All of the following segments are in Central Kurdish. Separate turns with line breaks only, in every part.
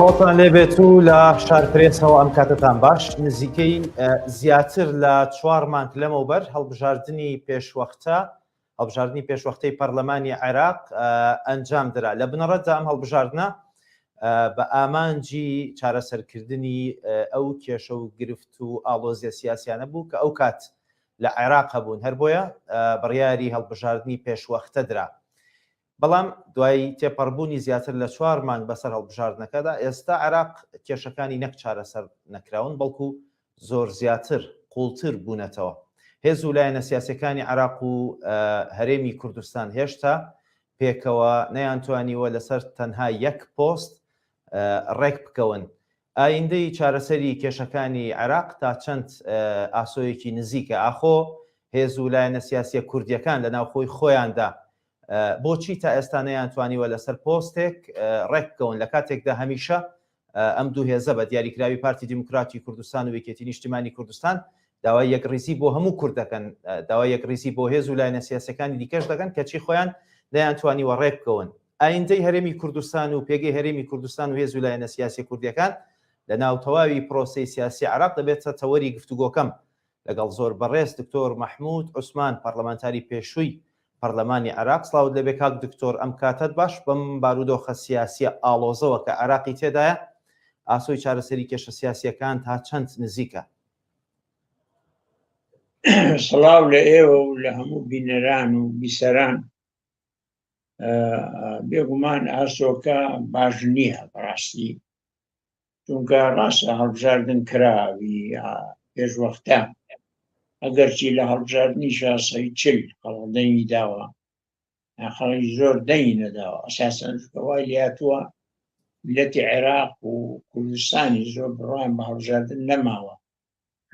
خۆتان لێبێت و لە شارپرێسەوە ئەم کاتتان باش نزیکەی زیاتر لە 4 مانگ لەمەوبەر هەڵبژاردننی پێشوەختەی پەرلەمانی عێراق ئەنجام درا لە بنەڕەتدا ئەم هەڵبژاردنە بە ئامانجی چارەسەرکردنی ئەو کێشە و گرفت و ئاڵۆزیە سیاسیانە بوو کە ئەو کات لە عێراق هەبوون هەر بۆیە بڕیاری هەڵبژاردننی پێشوەختە درا. بەڵام دوای تێپەڕبوونی زیاتر لە 4 مانگ بەسەر هەڵبژاردنەکەدا ئێستا عێراق کێشەکانی نەک چارەسەر نەکراون بەڵکو زۆر زیاتر قوڵتر بوونەتەوە. هێز و لایەنە سیاسەکانی عێراق و هەرێمی کوردستان هێشتا پێکەوە نەیانتوانیوە لەسەر تەنها یەک پۆست ڕێک بکەون. ئایندەی چارەسەری کێشەکانی عێراق تا چەند ئاسۆیەکی نزیکە ئاخۆ هێز و لایەنە سیاسیە کوردیەکان لە ناوخۆی خۆیاندا بۆچی تا ئێستا نەیانتوانیوە لەسەر پۆستێک ڕێک بکەون لە کاتێکدا هەمیشە ئەم دوو هێزە بە دیاریکراوی پارتی دیموکراتی کوردستان و یەکێتی نیشتیمانی کوردستان داوای یەکڕیزی بۆ هەموو کوورد دەکەن، داوای یەکڕیزی بۆ هێز و لایەنە سیاسەکانی دیکەش دەکەن کەچی خۆیان نەیانتوانیوە ڕێک بکەون. ئایندەی هەرێمی کوردستان و پێگەی هەرێمی کوردستان و هێز و لایەنە سیاسی کوردیەکان لە ناو تەواوی پرۆسەی سیاسی عێراق دەبێتە تەوەری گفتوگۆکەم لەگەڵ زۆر بەڕێز دکتۆر مەحموود عوسمان پەرلەمانتاری پێشووی پەرلەمانی عێراق. سڵاوت لەبێ کاک دکتۆر، ئەم کاتت باش بەم بارودۆخە سیاسیە ئاڵۆزەوە کە عێراقی تێدایە ئاسۆی چارەسەری کێشە سیاسیەکان تا چەند نزیکە؟
سڵاو لە ئێوە و لە هەموو بینەران و بیسەران. بێگومان ئاسۆکە باش نییە بەڕاستی، چونکە ڕاستە هەڵبژاردن کراوی پێشوەختە ئەگەرچی لە هەڵبژاردننی شاسەی چل خەڵدەنگی داوە، خەڵی زۆر دەنگی نەداوە، ئەساسەن وای لاتووە میلەتی عێراق و کوردستانی زۆر بڕوایان بە هەڵبژاردن نەماوە،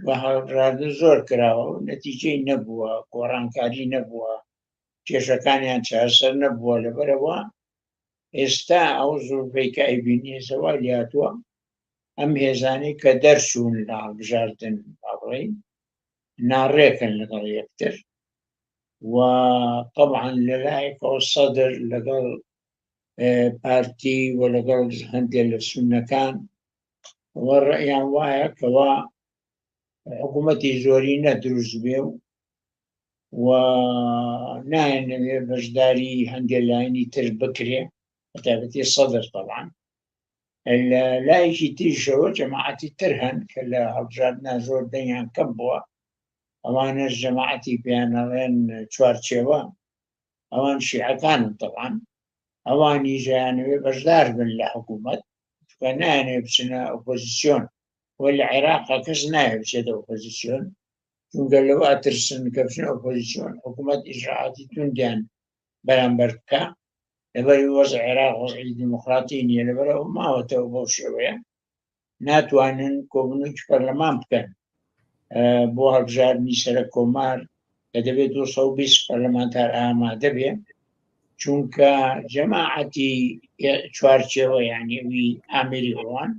بە هەڵبژاردن زۆر کراوە و نەتیجەی نەبووە، گۆڕانکاری نەبووە، کێشەکانیان چارەسەر نەبووە. لەبەرەوە ئێستا ئەو زۆربەی کە ئەیبینی سەوای لاتووە ئەم هێزانەی کە دەرچوون لە هەڵبژاردن باڵێ ناڕێکن لەگەڵ یەکتر و طبعا لەلایەکەوە سەدر لەگەڵ پارتی و لەگەڵ هەندێک لە سوننەکان وە ڕێیان وایە کەوا حکوومەتی زۆری نەدروست بێ و نایەنەوێ بەشداری هەندێک لایەنی تر بکرێ، بەتایبەتی سەدر طبعا. لە لایەکی تریشەوە جەماعەتی تر هەن کە لە هەڵبژاردنە زۆر دەنگیان کەم بووە، ئەوانش جەماعەتی پێیانەڵێن چوارچێوە، ئەوان شیعەکانن طبعا، ئەوانی ژیانەوێ بەشدار بن لە حکوومەت کە نایەنێ بچنە ئۆپۆزیسیۆن، و لە عێراقا کەس نایە بچێتە ئۆپۆزیسیۆن، چونکە لەوە ئەترسن کە بچنە ئۆپۆزیسیۆن حکوومەت ئیجراعاتی توندیان بەرامبەر بکە. لەبەری وەزع عێراق وەزعی دیموکراتی نییە، لەبەرەوە ماوەتەوە بەو شێوەیە ناتوانن کۆبوونەوەکی پەرلەمان بکەن بۆ هەڵبژاردننی سەرە کۆمار کە دەبێت 220 پەرلەمانتار ئامادە بێ، چونکە جەماعەتی چوارچێوە یانیوی ئامێری ئەوان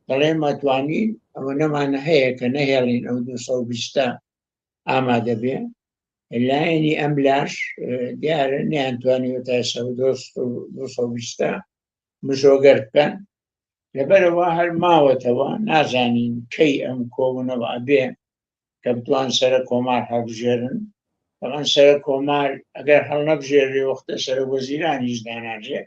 دەڵێ مەتوانین ئەوە نەمانە هەیە کە نەهێڵین ئەو 220 ئامادە بێ. لایەنی ئەم لاش دیارە نەیانتوانیوە تا 220 مژۆگەر بکەن، لەبەرەوە هەر ماوەتەوە نازانین کەی ئەم کۆبوونەوە بێ کە بتوان سەرە کۆمار هەڵبژێرن. بەڵام سەرە کۆمار ئەگەر هەڵ نەبژێری وەختە سەرە وەزیرانیش داناژێ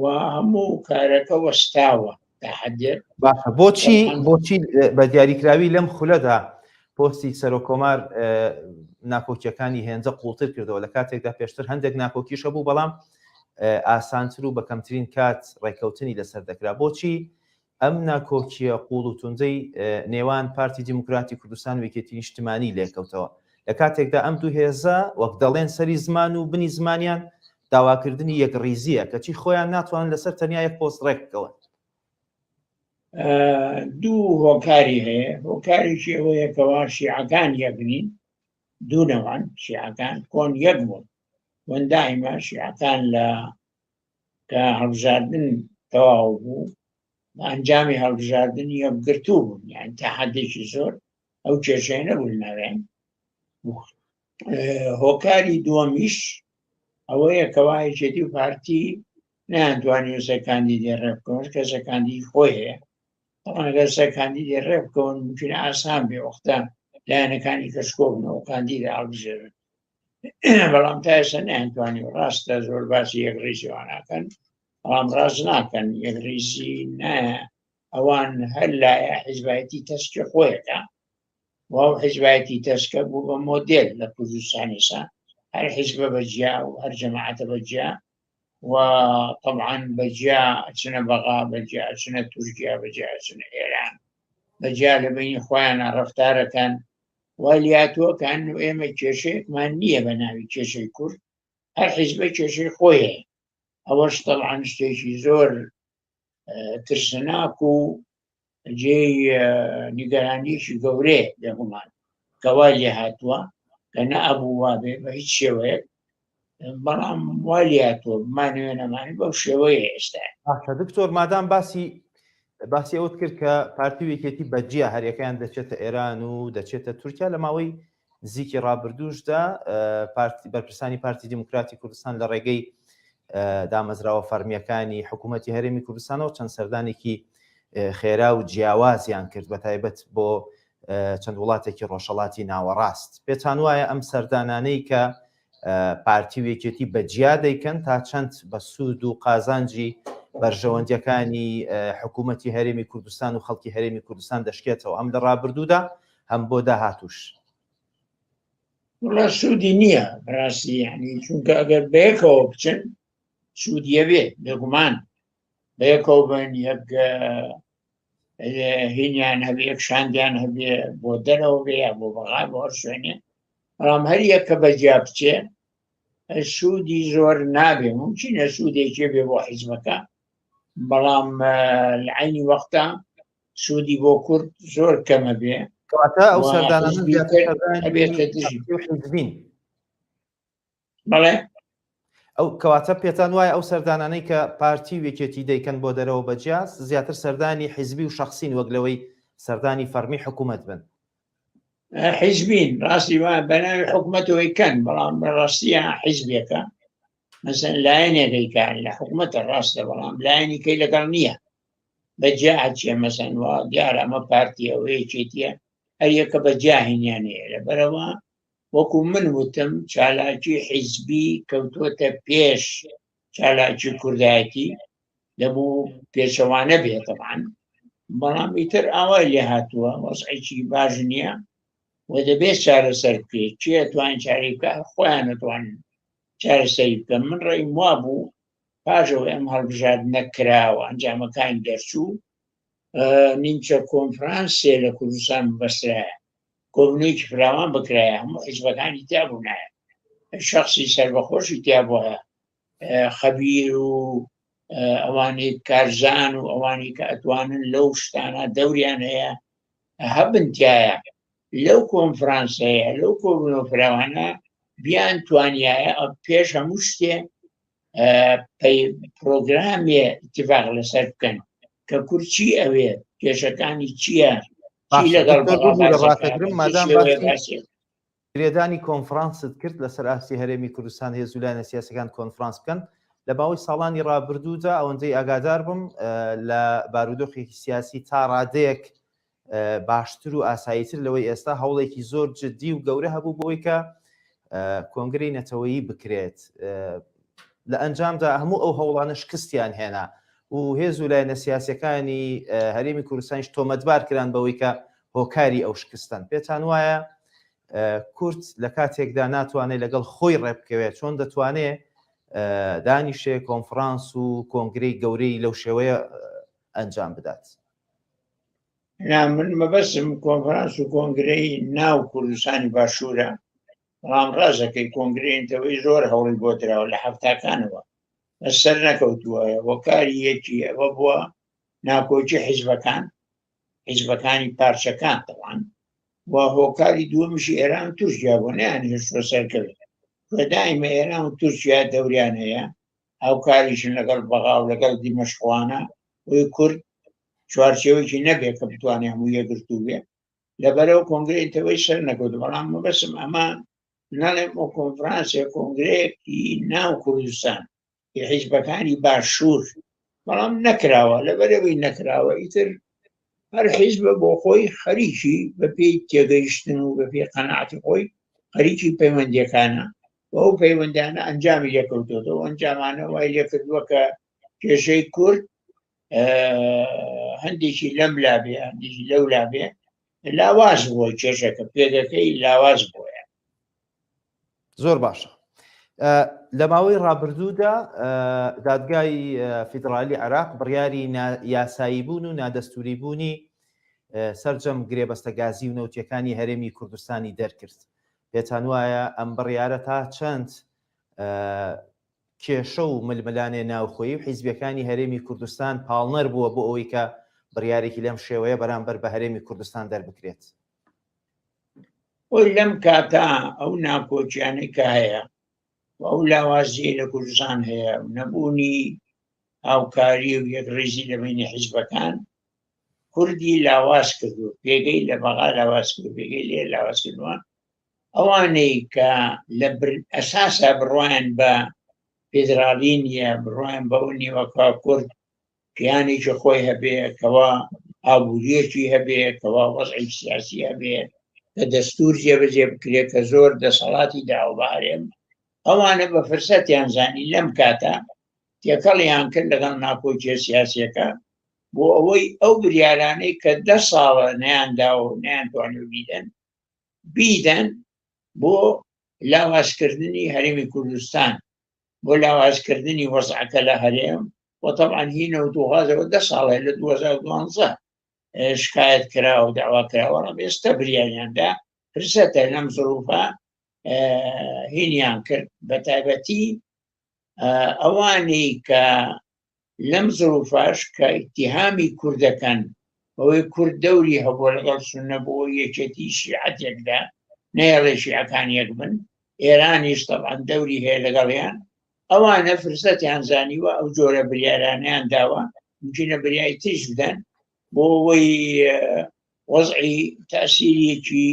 و هەموو کارەکە وەستاوە تا حەدێک.
باشە بۆچی بە دیاریکراوی لەم خولەدا پۆستی سەرۆ کۆمار ناکۆکیەکانی هێنجە قوڵتر کردەوە لە کاتێکدا پێشتر هەندێک ناکۆکیشە بوو بەڵام ئاسانتر و بە کەمترین کات ڕێکەوتنی لەسەر دەکرا. بۆچی ئەم ناکۆکیە قوڵ و توندەی نێوان پارتی دیموکراتی کوردستان و یەکێتی نیشتیمانی لێکەوتەوە لە کاتێکدا ئەم دوو هێزە وەک دەڵێن سەری زمان و بنی زمانیان داواکردنی یەکڕیزیە کەچی خۆیان ناتوانن لەسەر تەنیا یەک پۆست ڕێک بکەون؟
دوو هۆکاری هەیە. هۆکاریشی ئەوەیە کەوا شیعەکان یەکنین، دوو نەوان شیعەکان کۆن یەک بوون، وەندائیمە شیعەکان لە کە هەڵبژاردن تەواو بوو ئەنجامی هەڵبژاردننی یەکگرتوو بوون، یان تا حەدێکی زۆر ئەو کێشەیە نەبوون ناوێن. هۆکاری دووەمیش ئەوەیە کەوا یەکێتی و پارتی نەیانتوانی سەرکاندی دێڕێ بکەون کە سەرکاندی خۆی هەیە طبعا ئەگەر سەرکاندی دێڕێ بکەون ممکنە ئاسان بێ وەختە لایەنەکانی کەشکۆ بنەوە کاندیدا هەڵبژێرن بەڵام تا ئێستا نەیانتوانی ڕاستە زۆر باسی یەکڕێزیەوە ناکەن بەڵام ڕاست ناکەن یەکڕێزی نایە ئەوان هەر لایە حیزبایەتی تەسکی خۆیەکە واو حیزبایەتی تەسکە بوو بە مۆدێل لە کوردستانیسا هەر حیزبە بەجیا و هەر جەماعەتە بەجیا وطبعا بەجیا ئەچنە بەغا بەجیا ئەچنە تورکیا بەجیا ئەچنە ئێران بەجیا لە بینی خۆیانە ڕەفتارەکەن والیاتوەکان و ئێمە کێشەیەکمان نییە بە ناوی کێشەی کورد هەر حیزبە کێشەی خۆیە ئەوەش طبعا شتێکی زۆر ترسناک و جێی نیگەرانیەکی گەورەیە لێگومان کەوا لێ هاتووە کە نەئەبوو وابێ بە هیچ شێوەیەک بەڵام والی هاتووە بمانەوێ نەمانی بەو شێوەیە ئێستا
دکتۆر مادام باسی ئەوت کرد کە پارتی وێکێتی بەجیا هەریەکەیان دەچێتە ئێران و دەچێتە تورکیا لە ماوەی نزیکی ڕابردووشدا بەرپرسانی پارتی دیموکراتی کوردستان لە ڕێگەی دامەزراوە فەرمیەکانی حکوومەتی هەرێمی کوردستانەوە چەند سەردانێکی خێرا و جیاوازیان کرد بە تایبەت بۆ چەند وڵاتێکی ڕۆژهەڵاتی ناوەڕاست پێتان وایە ئەم سەردانانەی کە پارتی وێکێتی بەجیا دەیکەن تا چەند بە سوود و قازانجی بەرژەوەندیەکانی حکوومەتی هەرێمی کوردستان و خەڵکی هەرێمی کوردستان دەشکێتەوە ئەم لە ڕابردوودا هەم بۆ داهاتوش
وڵا سوودی نییە بەڕاستی یعنی چونکە ئەگەر بەیەکەوە بچن سوودیە بێت بێگومان بەیەکەوە بن یەک هینیان هەبێ یەک شاندیان هەبێ بۆ دەرەوە بێ یا بۆ بەغا بۆ هەر شوێنێ بەڵام هەر یەکە بەجیا بچێ سوودی زۆر نابێ ممکنە سوودێکی بێ بۆ حیزبەکە بەڵام لە عینی وەختە سوودی بۆ کورد زۆر کەمە بێ
کەواتە ئەو سەردانانە
بەڵێ
ئەو کەواتە پێتان وایە ئەو سەردانانەی کە پارتی وێکێتی دەیکەن بۆ دەرەوە بەجیاز زیاتر سەردانی حیزبی و شەخسین وەک لەوەی سەردانی فەرمی حکوومەت بن
حیزبین ڕاستی وایە بەناوی حکوومەتەوەی کەن بەڵام بەڕاستیە حیزبێکە مەسەن لایەنێکەکان لە حکوومەتە ڕاستە بەڵام لایەنی کەی لەگەڵ نییە بەجیا چیە مەسەن وا دیارە ئەمە پارتی ئەوەیەکێتیە هەر یەکە بەجیا هینیانەیە لەبەرەوە وەکو من وتم چالاکی حیزبی کەوتووەتە پێش چالاکی کوردایەتی دەبوو پێشەوانە بێت طبعاً بەڵام ئیتر ئاوای لێ هاتووە وەزعێکی باش نییە و دەبێت چارەسەر بکرێت چێ توانین چارەی بکە خۆیان نەتوانن چارەسەری بکەن من ڕێیم وا بوو پاشەوە ئەم هەڵبژاردنە کراوە ئەنجامەکانی دەرچوو نیمچە کۆنفرانسێ لە کوردستان بەسترایە کۆبنەوەیەکی فراوان بکرایە هەموو حیزبەکانی تیا بوونایە شخصی سەربەخۆشی تیا بووە خەبیر و ئەوانەی کارزان و ئەوانی کە ئەتوانن لەو شتانە دەوریان هەیە هەبن تایە لەو کۆنفرانسەیە لەو کۆبنەوە فراوانە بیان توانایە پێش هەموو شتێ پرۆگرامێ اتفاق لەسەر بکەن کە کورچی ئەوێ کێشەکانی چییە
گرێدانی کۆنفرانست کرد لەسەر ئاسی هەرێمی کوردستان هێزولایەنە سیاسەکان کۆنفرانس بکەن لە باوەی ساڵانی ڕابردوودا ئەوەندەی ئاگادار بم لە بارودۆخێکی سیاسی تا ڕادەیەک باشتر و ئاساییتر لەوەی ئێستا هەوڵێکی زۆر جددی و گەورە هەبوو بۆی کە کۆنگرەی نەتەوەیی بکرێت لە ئەنجامدا هەموو ئەو هەوڵانە شکستیان هێنا و هێزولایەنە سیاسەکانی هەرێمی کوردستانیش تۆمەتبار کران بەوەی کە هۆکاری ئەو شکستن پێتان وایە کورد لە کاتێکدا ناتوانێت لەگەڵ خۆی ڕێبکەوێت چۆن دەتوانێت دانیشێ کۆنفرانس و کۆنگرەی گەورەی لەو شێوەیە ئەنجام بدات
من مەبەستم کۆنفرانس و کۆنگرەی ناو کوردستانی باشوورە بەڵام ڕازەکەی کۆنگرێنتەوەی زۆر هەوڵی بۆ درراوە لە هەفتاکانەوە سەر نەکەوتووە وەکاری یەکی ئەوە بووە ناکۆچی حیزبەکانی پارچەکان تەوان و هۆکاری دووەمیشی ئێران و تورکیا بۆ نەیان هێشتوە سەرکەوێت دائیمە ئێران و تورکیا دەوریان هەیە هاوکاریشن لەگەڵ بەغا و لەگەڵ دیمەشقوانە وی کورد چوارچێوەیەکی نەبێت کە بتوانێت هەموو یەکگرتوو بێ لەبەرەوە کۆنگرێتەوەی سەر نەکەوت بەڵام مەبەستم ئەمە نەڵێم بۆ کۆنفرانسێ کۆنگرەیەکی ناو کوردستان حیزبەکانی باشوور بەڵام نەکراوە لەبەرەوەی نەکراوە ئیتر هەر حیزبە بۆ خۆی خەریکی بە پێی تێگەیشتن و بە پێی قەناعەتی خۆی خەریکی پەیوەندیەکانە ئەو پەیوەندیانە ئەنجامی لێکەوتۆتەوە ئەنجامانە وای لێ کردووە کە کێشەی کورد هەندێکی لەم لابێ هەندێکی لەو لابێ لاواز بووە کێشەکە پێگەکەی لاواز بووە.
زۆر باشە. لە ماوەی ڕابردوودا دادگای فیدرالی عێراق بڕیاری یاسایی بوون و نادەستوری بوونی سەرجەم گرێبەستە گازی و نەوتیەکانی هەرێمی کوردستانی دەرکرد. پێتان وایە ئەم بڕیارە تا چەند کێشە و ململانێ ناوخۆیی و حیزبەکانی هەرێمی کوردستان پاڵنەر بووە بۆ ئەوەی کە بڕیارێکی لەم شێوەیە بەرامبەر بە هەرێمی کوردستان دەربکرێت؟
ئەوی لەم کاتا ئەو ناکۆچیانەی کە هەیە ئەو لاوازیە لە کوردستان هەیە نەبوونی هاوکاری و یەکڕێزی لە بینی حیزبەکان کوردی لاواز کردو پێگەی لە بەغا لاواز کرد پێگەی لێ لاواز کردووە ئەوانەی کە لە ئەساسە بڕوایان بە فێدرالی نیە بڕوایان بەو نیوەکە کورد پیانێکی خۆی هەبێ کەوا ئابوووریەکی هەبێ کەوا وەزعی سیاسی هەبێ کە دەستور جێبەجێ بکرێت کە زۆر دەسەڵاتی داوبارێن ئەوانە بە فرسەتیان زانی لەم کاتە تێکەڵیان کرد لەگەڵ ناکۆچیە سیاسیەکە بۆ ئەوەی ئەو بریارانەی کە 10 ساڵە نەیاندا و نەیانتوانێت بیدەن بۆ لاوازکردنی هەرێمی کوردستان بۆ لاوازکردنی وەزعەکە لە هەرێم و طبعاً هی نەوتوغازەوە 10 ساڵە لە 2012 شکایەت کرا و داوا کراوە ئێستا بریاریاندا فرسەتە لەم زروفە هینیان کرد بە تایبەتی ئەوانەی کە لەم زروفاش کە ئیتیهامی کوردەکەن ئەوەی کورد دەوری هەبووە لەگەڵ سونە بۆ یەکێتی شیعەتێکدا نەیەڵێ شیعەکان یەک بن ئێرانیش طبعاً دەوری هەیە لەگەڵیان ئەوانە فرسەتیان زانیوە ئەو جۆرە بریارانیان داوە ممکنە بریای تش بدەن بۆ ئەوەی وەزعی تەسیریەکی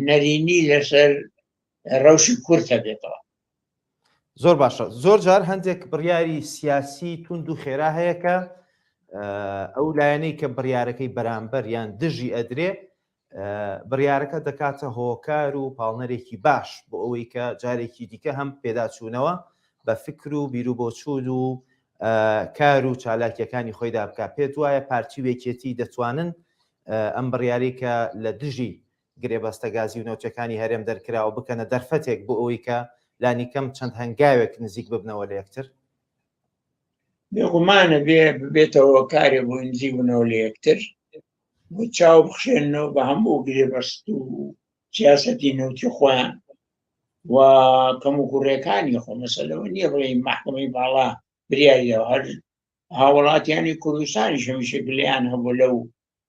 نەرینی لەسەر ڕەوشی کورد هەبێتەوە.
زۆر باشە. زۆر جار هەندێک بڕیاری سیاسی توند و خێرا هەیە کە ئەو لایەنەی کە بڕیارەکەی بەرامبەر یان دژی ئەدرێ بڕیارەکە دەکاتە هۆکار و پاڵنەرێکی باش بۆ ئەوەی کە جارێکی دیکە هەم پێداچوونەوە بە فکر و بیرروبۆچوون و کار و چالاکیەکانی خۆیدا بکە. پێت وایە پارتی وێکێتی دەتوانن ئەم بڕیاری کە لە دژی گرێبەستە گازی و نەوتەکانی هەرێم دەرکراوە بکەنە دەرفەتێک بۆ ئەوەی کە لانی کەم چەند هەنگاوێک نزیک ببنەوە لە یەکتر؟
بێگومانە بێتەوە کارێ بۆ نزیک بوونەوە لە یەکتر بۆ چاو بخشێنەوە بە هەموو گرێبەست و سیاسەتی نەوتی خۆیان و کەم و کوڕەکانی خۆ مەسەلەوە نییە بڵێ محکەمەی باڵا بریاریەوە هەر هاوڵاتیانی کوردستانی هەمیشە گلیان هەبوو لەو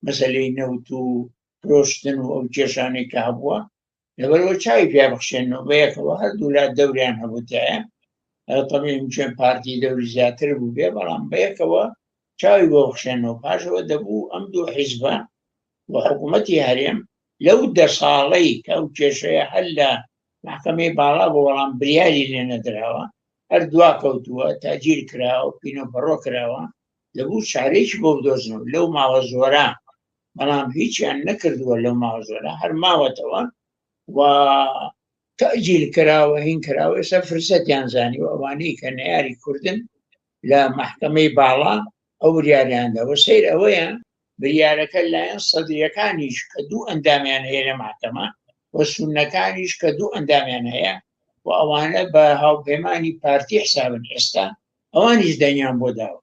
مەسەلەی نەوت و فرۆشتن و ئەو کێشانێک کە هەبووە لەبەرەوە چاوی پێ بخشێنەوە بەیەکەوە هەردوو لا دەوریان هەبووتایە طبعاً چەند پارتی دەوری زیاتر بوو بێ بەڵام بەیەکەوە چاوی بۆ بخشێنەوە پاشەوە دەبوو ئەم دوو حیزبە و حکوومەتی هەرێم لەو 10 ساڵەی کە ئەو کێشەیە هەر لە محکەمەی باڵا بۆ وەڵام بریاری لێ نەدراوە هەر دوا کەوتووە تاجیر کراوە پینۆپەڕۆ کراوە لەبوو چارێکی بۆ بدۆزنەوە لەو ماوە زۆرە بەڵام هیچیان نەکردووە لەو ماوە زۆرە هەر ماوەتەوە و تەجیل کراوە هین کراوە ئێستا فرسەتیان زانیوە ئەوانەی کە نەیاری کوردن لە محکەمەی باڵا ئەو بریاریانداوە سیر ئەوەیە بریارەکە لایەن سەدرەکانیش کە دوو ئەندامیان هەیە لە محکەمە و سونەکانیش کە دوو ئەندامیان هەیە و ئەوانە بە هاوپەیمانی پارتی حسابن ئێستا ئەوانیش دەنیان بۆ داوە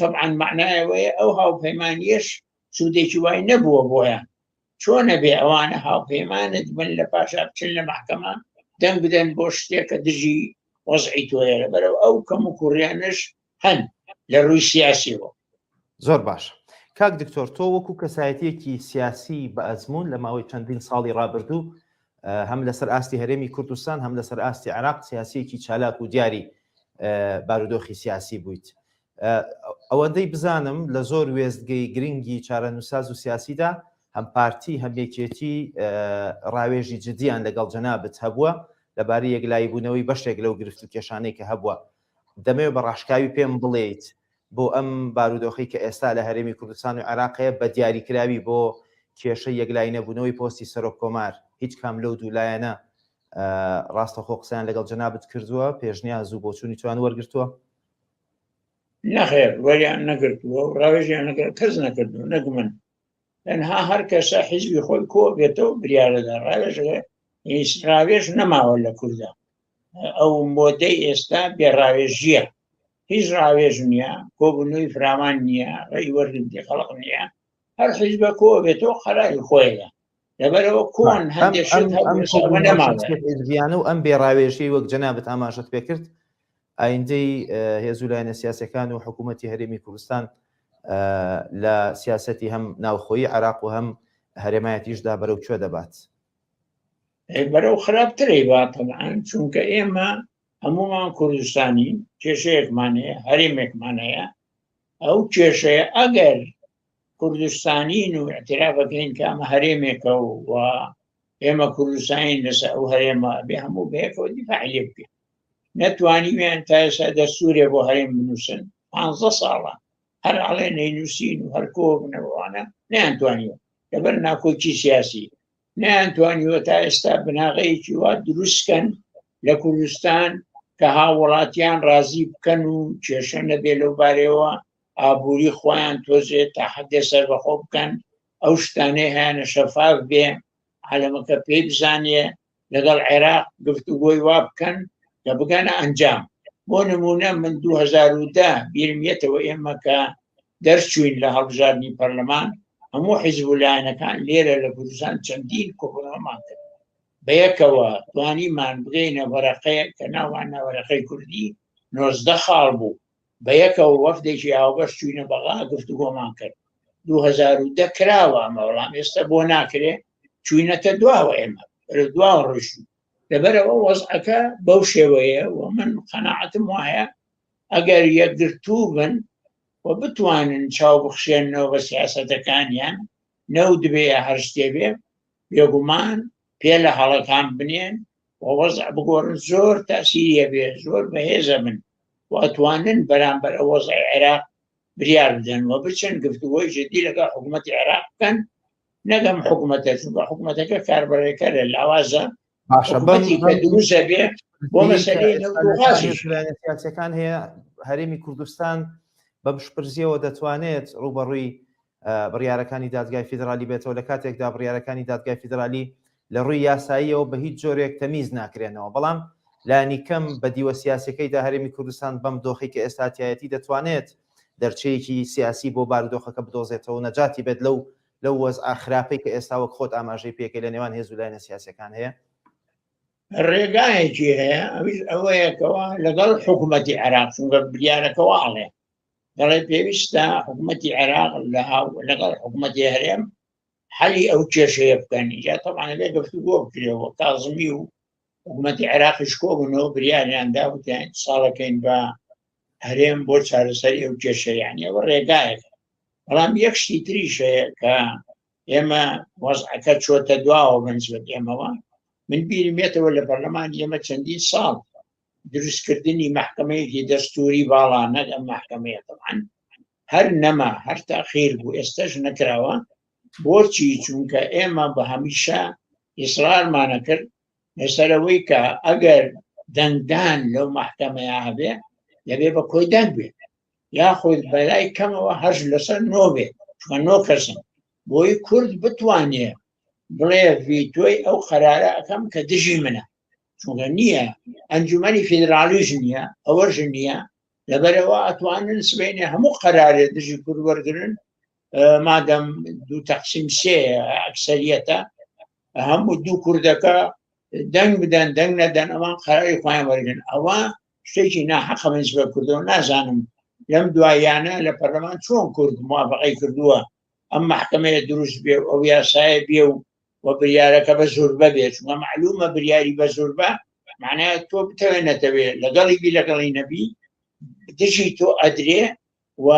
طبعاً معنایەوەیە ئەو هاوپەیمانیەش سوودێکی وای نەبووە بۆیان چۆنە بێ ئەوانە هاوپەیمانت بن لە پاشا بچن لە محکەمە دەنگ بدەن بۆ شتێکە دژی وەزعی تۆیە لەبەرەوە ئەو کەم و کوڕیانش هەن لە ڕووی سیاسیەوە.
زۆر باشە. کاک دکتۆر تۆ وەکو کەسایەتیەکی سیاسی بە ئەزمون لە ماوەی چەندین ساڵی ڕابردوو هەم لەسەر ئاستی هەرێمی کوردستان هەم لەسەر ئاستی عێراق سیاسیەکی چالاک و دیاری بارودۆخی سیاسی بوویت. ئەوەندەی بزانم لە زۆر وێستگەی گرنگی چارەنووساز و سیاسیدا هەم پارتی هەم یەکێتی ڕاوێژی جدیان لەگەڵ جەنابەت هەبووە لەبارەی یەکلایبوونەوەی بەشێک لەو گرفت و کێشانەی کە هەبووە. دەمەوێت بە ڕاشکاوی پێم بڵێیت بۆ ئەم بارودۆخی کە ئێستا لە هەرێمی کوردستان و عێراقەیە بە دیاریکراوی بۆ کێشە یەکلای نەبوونەوەی پۆستی سەرۆک کۆمار هیچ کام لەو دوولایەنە ڕاستەخۆ قسەیان لەگەڵ جەنابەت کردووە پێشنیاز زوو بۆ چوونی توان وەرگرتووە؟
نەخێر وەریان نەگرتووە و ڕاوێژیان کەس نەکردو نەک من تەنها هەر کەسە حیزبی خۆی کۆ بێتەوە بریارەدا ڕاوێژ نەماوە لە کوردە ئەو مۆدەی ئێستا بێڕاوێژیە هیچ ڕاوێژ نییە کۆبوونەوەی فراوان نییە ڕێی وەرگرتی خەڵق نییە هەر حیزبە کۆ بێتەوە قەراری خۆیە لەبەرەوە کۆن
هەندێکیانە و ئەم بێڕاوێژی وەک جەنابەت ئاماژەت پێ کرد ئایندەی هێزوو لایەنە سیاسەکان و حکوومەتی هەرێمی کوردستان لە سیاسەتی هەم ناوخۆیی عێراق و هەم هەرێمایەتیشدا بەرەو کوێ دەبات
بەرەو خراپترەی باتەبعاان چونکە ئێمە هەمومان کوردستانی کێشەیەکمانەیە هەرێمێکمانەیە ئەو کێشەیە ئەگەر کوردستانین و اعترافەکەین کە ئەمە هەرێمێکە و ئێمە کوردستانین لەسەر ئەو هەرێمە بێ هەموو بەیەکەوە دیفاعی لێ بکەین نەتوانیوێن تا ئێستا دەستوورێ بۆ هەرێم بنووسن 15 ساڵە هەر ئەڵێ نەینووسین و هەر کۆ بنەوەوانە نەیانتوانیوە لەبەر ناکۆکی سیاسی نەیانتوانیوە تا ئێستا بناغەیەکی وا دروستکەن لە کوردستان کە هاوڵاتیان ڕازی بکەن و کێشە نەبێ لەو بارەوە ئابووری خۆیان تۆزێت تا حدێ سەر بەخۆ بکەن ئەو شتانەی هیانە شەفاف بێ عالەمەکە پێی بزانێ لەگەڵ عێراق گفتوگۆی وا بکەن کە بگەنە ئەنجام بۆ نمونە من 2010 بیرمێتەوە ئێمە کە دەرچوین لە هەڵبژاردننی پەرلەمان هەموو حیزبولایەنەکان لێرە لە کوردستان چەندین کۆبوونەوەمان کرد بەیەکەوە توانیمان بگەینە وەرەقەیە کە ناوان وەرەقەی کوردی 19 خاڵ بوو بەیەکەوە وەفدێکی ئاوبەش چوینە بەغا گفتوگۆمان کرد 2010 کراوە ئەمە وەڵام ئێستا بۆ ناکرێ چوینەتە دواوە ئێمە دواوە ڕۆیشتین لەبەرەوە وەزعەکە بەو شێوەیە و من قەناعەتم وایە ئەگەر یەکگرتوو بن و بتوانن چاو بخشێنەوە بە سیاسەتەکانیان نەود بێ هەر شتێ بێ بێگومان پێ لە هەڵەکان بنێن و وەزع بگۆڕن زۆر تاسیریە بێ زۆر بەهێزە من و ئەتوانن بەرامبەر ئەو وەزعی عێراق بریار بدەن و بچن گفتوگۆی جدی لەگەڵ حکوومەتی عێراق بکەن نەگەم حکوومەتە چونکە حکوومەتەکە کاربەرەکە لە لاوازە حکوومەتی کە دروستە بێ بۆ مەسەلەی
سیاسەکان هەیە هەرێمی کوردستان بە بشپرزیەوە دەتوانێت ڕوبەڕووی بڕیارەکانی دادگای فیدرالی بێتەوە لە کاتێکدا بڕیارەکانی دادگای فیدرالی لە ڕووی یاساییەوە بە هیچ جۆرێک تەمیز ناکرێنەوە بەڵام لانی کەم بە دیوە سیاسەکەیدا هەرێمی کوردستان بەم دۆخی کە ئێستاتایەتی دەتوانێت دەرچەیەکی سیاسی بۆ بارودۆخەکە بدۆزێتەوە نەجاتی بێت لەو وەزع خراپەی کە ئێستا وەک خۆت ئاماژەی پێکەی لە نێوان هێزوو لایەنە سیاسەکان هەیە
ڕێگایەکی هەیە ئەوەیەکەوە لەگەڵ حکوومەتی عێراق چونکە بریارەکەەوە ئاڵێ دەڵێ پێویستە حکوومەتی عێراق لەگەڵ حکوومەتی هەرێم حەلی ئەو کێشەیە بکەن یا تەبعاً لێ گفتوگۆ بکرێەوە کاظمی و حکوومەتی عێراقیش کۆ بوونەوە بریاریاندا وتیان ساڵەکەین بە هەرێم بۆ چارەسەری ئەو کێشەیان ئەوە ڕێگایەکە بەڵام یەک شتی تریش هەیە کە ئێمە وەزعەکە چۆتە دواوە بەنسبەت ئێمەوە من بیرمێتەوە لە پەرلەمان ئێمە چەندین ساڵ دروستکردنی محکەمەیەکی دەستوری باڵا نەک ئەم محکەمەیە تەبعاً هەر نەما هەر تاخیر بوو ئێستاش نەکراوە بۆچی چونکە ئێمە بە هەمیشە ئیسرارمانە کرد لەسەرەوەی کە ئەگەر دەنگدان لەو محکەمەیە هەبێ دەبێ بە کۆی دەنگ بێت یاخود بەلای کەمەوە هەرش لەسەر نۆ بێت چونکە نۆ کەسن بۆی کورد بتوانێ بڵێ ڤیتۆی ئەو قەرارە ئەەکەم کە دژی منە چونکە نییە ئەنجومەنی فیدرالیش نییە ئەوەش نییە لەبەرەوە ئەتوانن سبەینێ هەموو قەرارێ دژی کورد وەرگرن مادەم 2/3 ئەکسەریەتە هەموو دوو کوردەکە دەنگ بدەن دەنگ نەدەن ئەوان قەراری خۆیان وەرگن ئەوە شتێکی ناحەقە بە کوردەوە نازانم لەم دوایانە لە پەرلەمان چۆن کورد موافقەی کردووە ئەم محکەمەیە دروست بێ ئەو یاسایە بێ و بریارەکە بە زۆربە بێت چونکە معلومە بریاری بە زۆربە معنایە تۆ بتەوێنێتەوێت لەگەڵی بی لەگەڵی نەبی دژی تۆ ئەدرێ و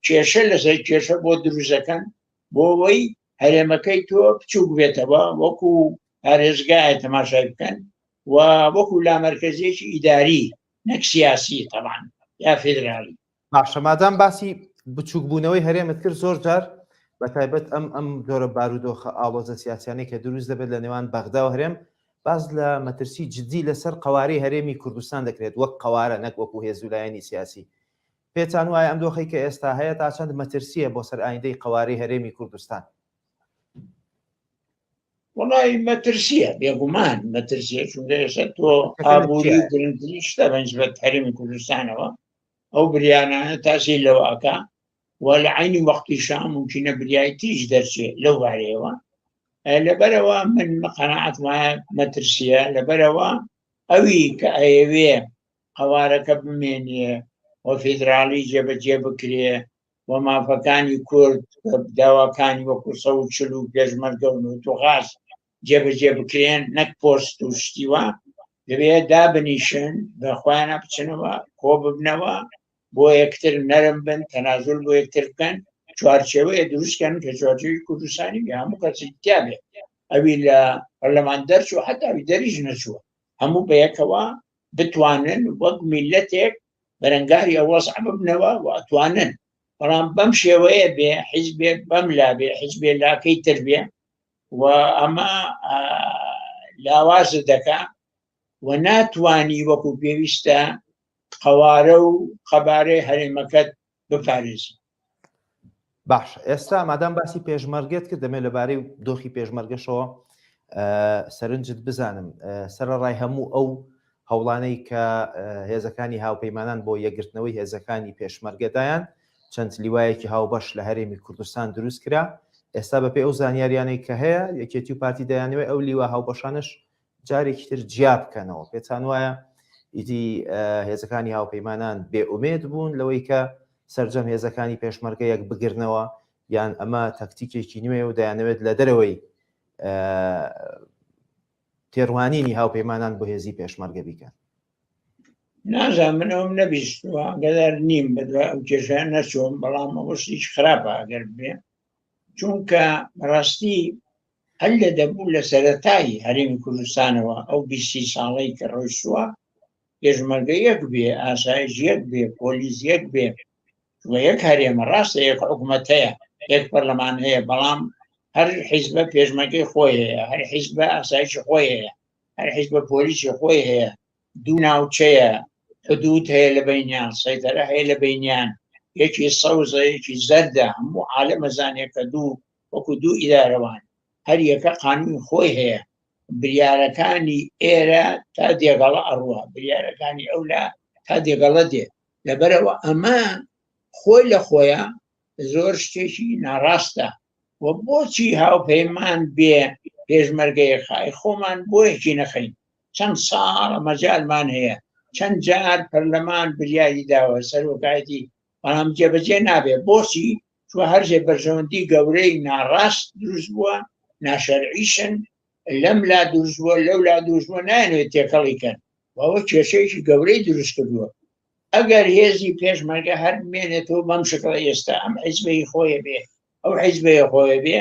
کێشە لەسەر کێشە بۆ دروستەکەن بۆ ئەوەی هەرێمەکەی تۆ بچووک بێتەوە وەکو پارێزگایە تەماشای بکەن و وەکو لامەرکەزیەکی ئیداری نەک سیاسی طبعا یا فێدرالی.
باشە مادام باسی بچووکبوونەوەی هەرێمت کرد زۆر جار بە تایبەت ئەم جۆرە بارودۆخە ئاڵۆزە سیاسیانەی کە دروست دەبێت لە نێوان بەغدا و هەرێم باز لە مەترسی جددی لەسەر قواری هەرێمی کوردستان دەکرێت وەک قوارە نەک وەکو هێزولایەنی سیاسی. پێتان وایە ئەم دۆخی کە ئێستا هەیە تا چەند مەترسیە بۆ سەر ئایندەی قواری هەرێمی کوردستان؟
وڵی مەترسیە بێگومان مەترسیە چونکە ئێستا تۆ ئابووری گرنگترین شتە بەنسبەت هەرێمی کوردستانەوە ئەو بریانانە تاسی لەوەکە و لە عینی وەختی شام ممکنە بریایی تریش دەرچێت لەو بارەیەوە. لەبەرەوە من قەناعەت وایە مەترسیە لەبەرەوە ئەوی کە ئەیەوێ قوارەکە بمێنێ و فیدرالی جێبەجێ بکرێ و مافەکانی کورد داواکانی وەکو 140 و پێشمەرگە و نوتوغاز جێبەجێ بکرێن نەک پۆست و شتیوە دەبێت دابنیشن بەخوایانە بچنەوە کۆ ببنەوە بۆ یەکتر نەرم بن تەنازل بۆ یەکتر بکەن چوارچێوەیە دروستکەن کە چوارچێوی کوردستانی بێ هەموو کەسی تیابێ ئەوی لە پەرلەمان دەرچوو حتاوی دەریژ نەچووە هەموو بەیەکەوە بتوانن وەک میلەتێک بەرەنگاری ئەوەسع ببنەوە و ئەتوانن بەڵام بەم شێوەیە بێ حیزبێ بەم لا بێ حیزبێ لاکەی تر بێ و ئەمە لاوازە دەکا و ناتوانی وەکو پێویستە قوارە و قەبارەی هەرێمەکەت بپارێزی.
باش ئێستا مادام باسی پێشمەرگێت کرد دەمێت لەبارەی دۆخی پێشمەرگەشەوە سەرنجت بزانم سەرەڕای هەموو ئەو هەوڵانەی کە هێزەکانی هاوپەیمانان بۆ یەکگرتنەوەی هێزەکانی پێشمەرگەدایان چەند لیوایەکی هاوبەش لە هەرێمی کوردستان دروست کرا ئێستا بەپێی ئەو زانیاریانەی کە هەیە یەکێتی و پارتی دەیانەوەی ئەو لیوە هاوبەشانش جارێکی تر جیا بکەنەوە. پێتان وایە ئیدی هێزەکانی هاوپەیمانان بێئومێد بوون لەوەی کە سەرجەم هێزەکانی پێشمەرگە یەک بگرنەوە یان ئەمە تەکتیکێکی نوێ و دەیانەوێت لە دەرەوەی تێڕوانینی هاوپەیمانان بۆ هێزی پێشمەرگە بیکەن؟
نازانم من ئەوم نەبیستوە گەدار نیم بەدوای ئەو کێشیان نەچۆم بەڵام ئەوەشتیش خراپە ئەگەر بێ چونکە بەڕاستی هەل لە دەبوو لە سەرەتایی هەرێمی کوردستانەوە ئەو 20 ساڵەی کە ڕۆیشتووە پێشمەرگە یەک بێ ئاسایش یەک بێ پۆلیس یەک بێ یەک هەرێمە ڕاستە یەک حکوومەت هەیە یەک پەرلەمان هەیە بەڵام هەر حیزبە پێشمەرگەی خۆی هەیە هەر حیزبە ئاسایشی خۆی هەیە هەر حیزبە پۆلیسی خۆی هەیە دوو ناوچەیە حدود هەیە لە بینیان سەیتەرە هەیە لە بینیان یەکی سەوزە یەکی زەردە هەموو عالەمە زانێکە دوو وەکو دوو ئیدارەوان هەر یەکە قانونی خۆی هەیە بریارەکانی ئێرە تا دێگەڵە ئەڕوە بریارەکانی ئەولا تا دێگەڵە دێ لەبەرەوە ئەمە خۆی لە خۆیە زۆر شتێکی ناڕاستە و بۆچی هاوپەیمان بێ پێشمەرگەی خای خۆمان بۆیەکی نەخەین چەند ساڵە مەجالمان هەیە چەند جار پەرلەمان بریایی داوە سەرۆکایەتی بەڵام جێبەجێ نابێ بۆچی چوە هەرجێ بەرژەوەندی گەورەی ناڕاست دروست بووە ناشەرعیشن لەم لا دروست بووە لەو لا دروست بووە نایەنوێت تێکەڵیکەن ئەوە کێشەیەکی گەورەی دروست کردووە. ئەگەر هێزی پێشمەرگە هەر بمێنێتەوە بەم شکڵە ئێستا ئەم حیزبەی خۆیە بێ ئەو حیزبەیە خۆیە بێ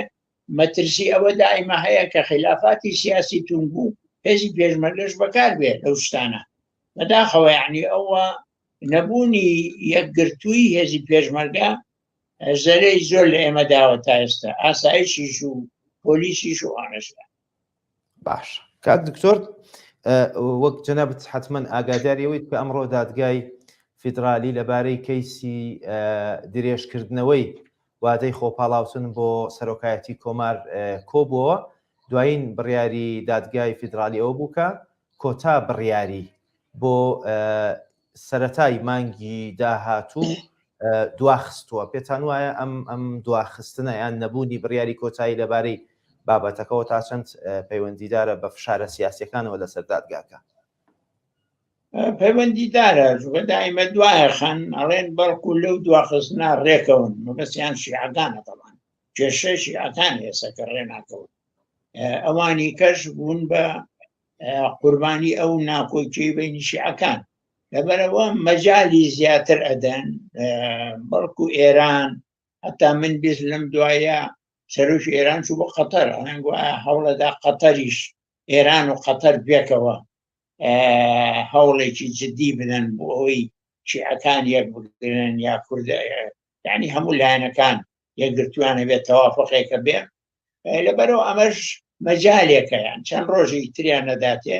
مەترسی ئەوە دائیمە هەیە کە خلافاتی سیاسی تون بوو هێزی پێشمەرگەش بەکار بێ لەو شتانە بەداخەوە یعنی ئەوە نەبوونی یەکگرتووی هێزی پێشمەرگە زەرەی زۆر لە ئێمە داوە تا ئێستا ئاسایشیش و پۆلیسیش و ئانەشتا.
باش کاک دکتۆر وەک جەنابەت حتمەن ئاگاداریەوەیت کە ئەمڕۆ دادگای فیدرالی لەبارەی کەیسی درێژکردنەوەی وادەی خۆپاڵاوتن بۆ سەرۆکایەتی کۆمار کۆبووە دوایین بڕیاری دادگای فیدرالی ئەوە بووکە کۆتا بڕیاری بۆ سەرەتای مانگی داهاتوو دواخستووە. پێتان وایە ئەم دواخستنە یان نەبوونی بڕیاری کۆتایی لەبارەی بابەتەکەەوە تا چەند پەیوەندیدارە بە فشارە سیاسیەکانەوە لەسەر دادگاکە؟
پەیوەندیدارە چونکە دائیمە دوایە خەن ئەڵێن بەڵکو لەو دواخستنە ڕێکەون مەبەستیان شیعەکانە دەڵان کێشەی شیعەکان هێسە کە ڕێ ناکەون ئەوانی کەش بوون بە قوربانی ئەو ناکۆکیی بینی شیعەکان لەبەرەوە مەجالی زیاتر ئەدەن بەڵکو ئێران هەتا من بیست لەم دوایە سەرۆکی ئێران چوو بۆ قەتەر ئەڵێن هەوڵەدا قەتەریش ئێران و قەتەر بێکەوە هەوڵێکی جددی بدەن بۆ ئەوەی شیعەکان یەک بگرن یا کورد یعنی هەموو لایەنەکان یەکگرتووانە بێت تەوافقێکە بێ لەبەرەوە ئەمەش مەجالێکەیان چەند ڕۆژێکی تریان نەداتێ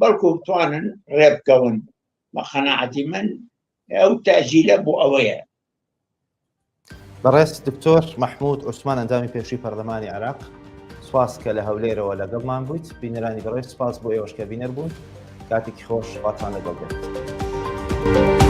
بەڵکو بتوانن ڕێبکەون بە خەناعەتی من ئەو تاجیلە بۆ ئەوەیە.
بەڕێز دکتۆر مەحموود عوسمان ئەندامی پێشووی پەرلەمانی عێراق، سواس کە لە هەولێرەوە لەگەڵمان بوویت. بینەرانی بەڕێز سپاس بۆ ئێوەش کە بینەر بوون. کاتێکی خۆش واتان لەگەڵ بێت.